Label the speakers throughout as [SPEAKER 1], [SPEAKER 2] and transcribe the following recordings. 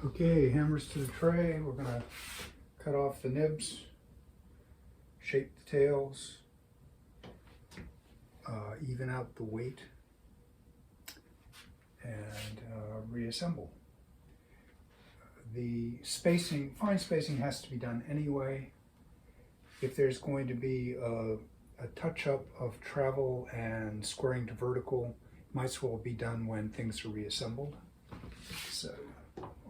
[SPEAKER 1] Okay, hammers to the tray. We're going to cut off the nibs, shape the tails, even out the weight, and reassemble. The spacing, fine spacing has to be done anyway. If there's going to be a touch-up of travel and squaring to vertical, it might as well be done when things are reassembled. So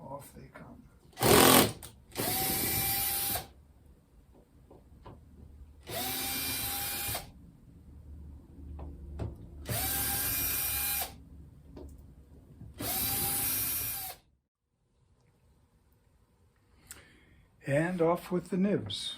[SPEAKER 1] off they come. And off with the nibs.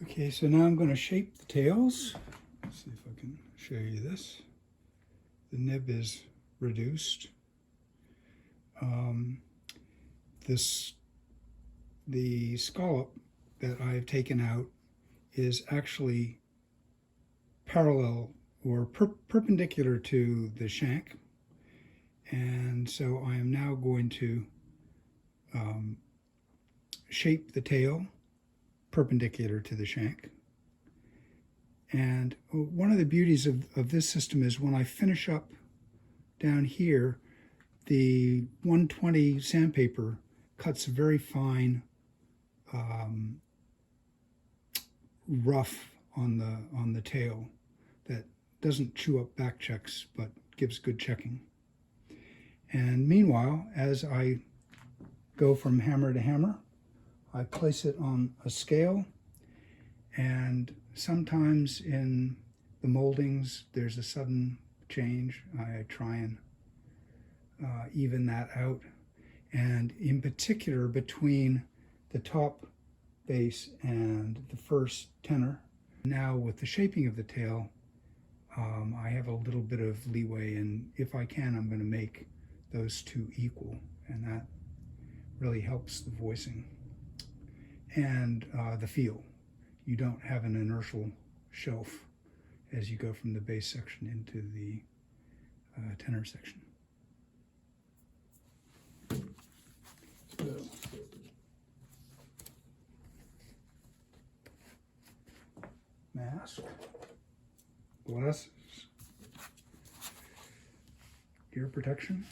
[SPEAKER 1] Okay, so now I'm going to shape the tails. Let's see if I can show you this. The nib is reduced. The scallop that I've taken out is actually parallel or perpendicular to the shank. And so I am now going to shape the tail perpendicular to the shank. And one of the beauties of this system is when I finish up down here, the 120 sandpaper cuts very fine rough on the tail that doesn't chew up back checks but gives good checking. And meanwhile, as I go from hammer to hammer, I place it on a scale, and sometimes in the moldings there's a sudden change. I try and even that out, and in particular between the top base and the first tenor. Now with the shaping of the tail, I have a little bit of leeway, and if I can, I'm going to make those two equal, and that really helps the voicing and the feel. You don't have an inertial shelf as you go from the bass section into the tenor section. So, mask, glasses, ear protection.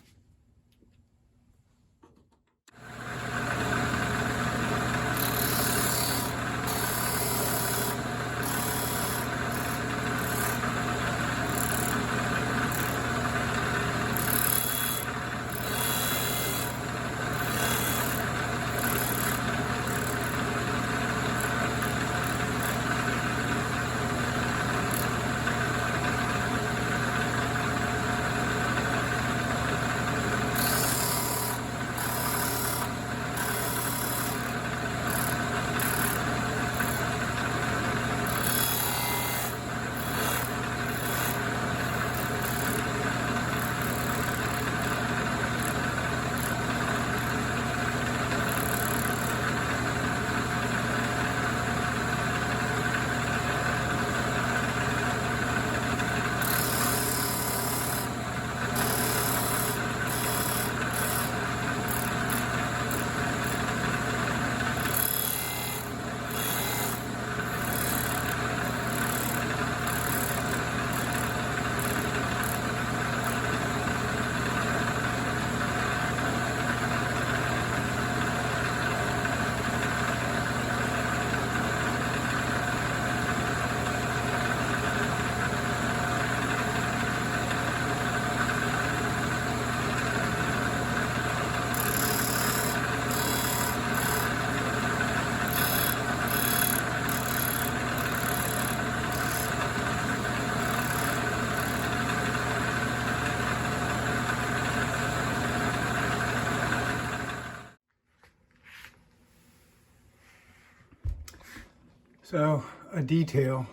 [SPEAKER 1] So, a detail.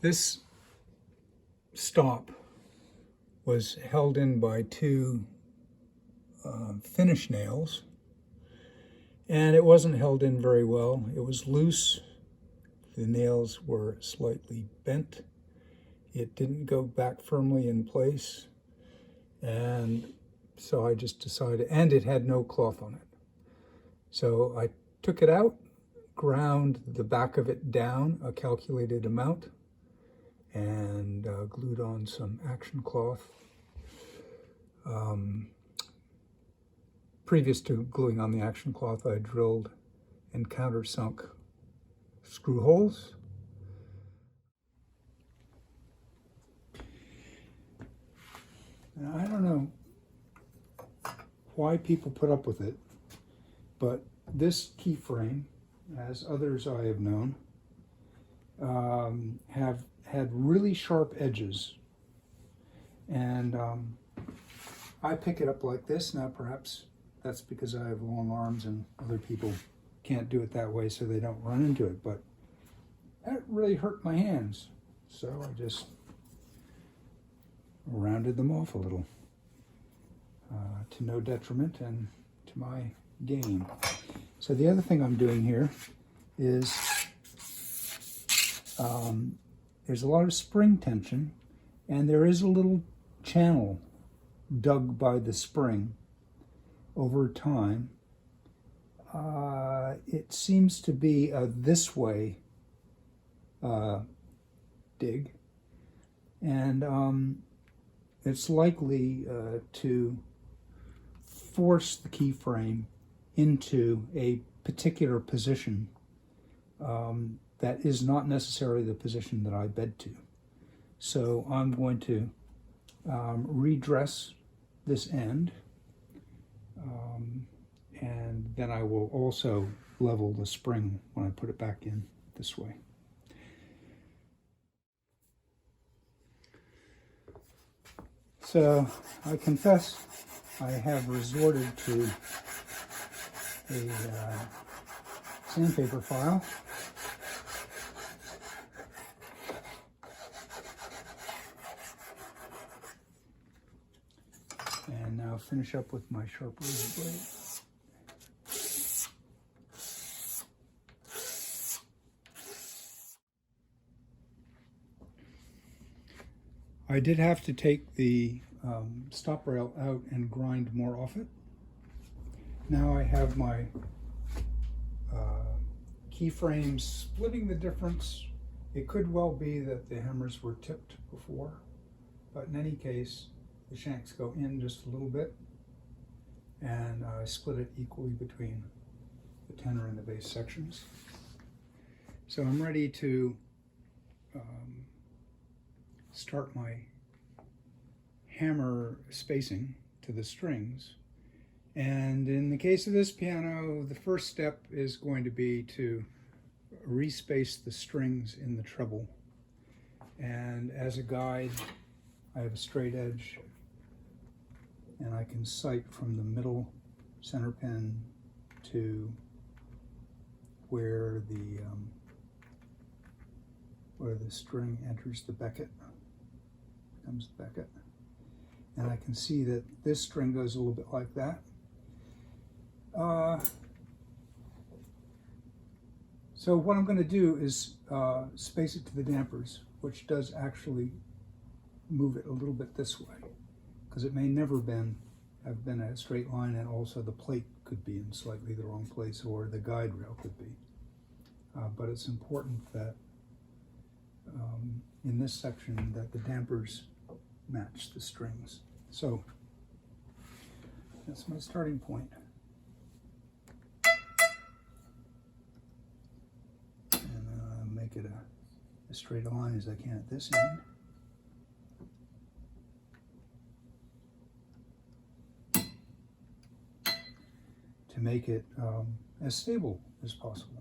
[SPEAKER 1] This stop was held in by two finish nails, and it wasn't held in very well. It was loose. The nails were slightly bent. It didn't go back firmly in place, and so I just decided, and it had no cloth on it. So I took it out, ground the back of it down a calculated amount, and glued on some action cloth. Previous to gluing on the action cloth, I drilled and countersunk screw holes. Now, I don't know why people put up with it, but this key frame, as others I have known, have had really sharp edges. And I pick it up like this. Now perhaps that's because I have long arms and other people can't do it that way, so they don't run into it, but that really hurt my hands. So I just rounded them off a little, to no detriment and to my gain. So the other thing I'm doing here is there's a lot of spring tension, and there is a little channel dug by the spring over time. It seems to be a this way dig, and it's likely to force the key frame into a particular position that is not necessarily the position that I bed to. So I'm going to redress this end, and then I will also level the spring when I put it back in this way. So I confess I have resorted to a sandpaper file. And now finish up with my sharp razor blade. I did have to take the stop rail out and grind more off it. Now I have my keyframes splitting the difference. It could well be that the hammers were tipped before, but in any case, the shanks go in just a little bit, and I split it equally between the tenor and the bass sections. So I'm ready to start my hammer spacing to the strings. And in the case of this piano, the first step is going to be to respace the strings in the treble. And as a guide, I have a straight edge, and I can sight from the middle center pin to where the string enters the becket, becomes the becket. And I can see that this string goes a little bit like that. So what I'm going to do is space it to the dampers, which does actually move it a little bit this way, because it may never have been a straight line, and also the plate could be in slightly the wrong place, or the guide rail could be. But it's important that in this section that the dampers match the strings. So that's my starting point. And make it as straight a line as I can at this end. To make it as stable as possible.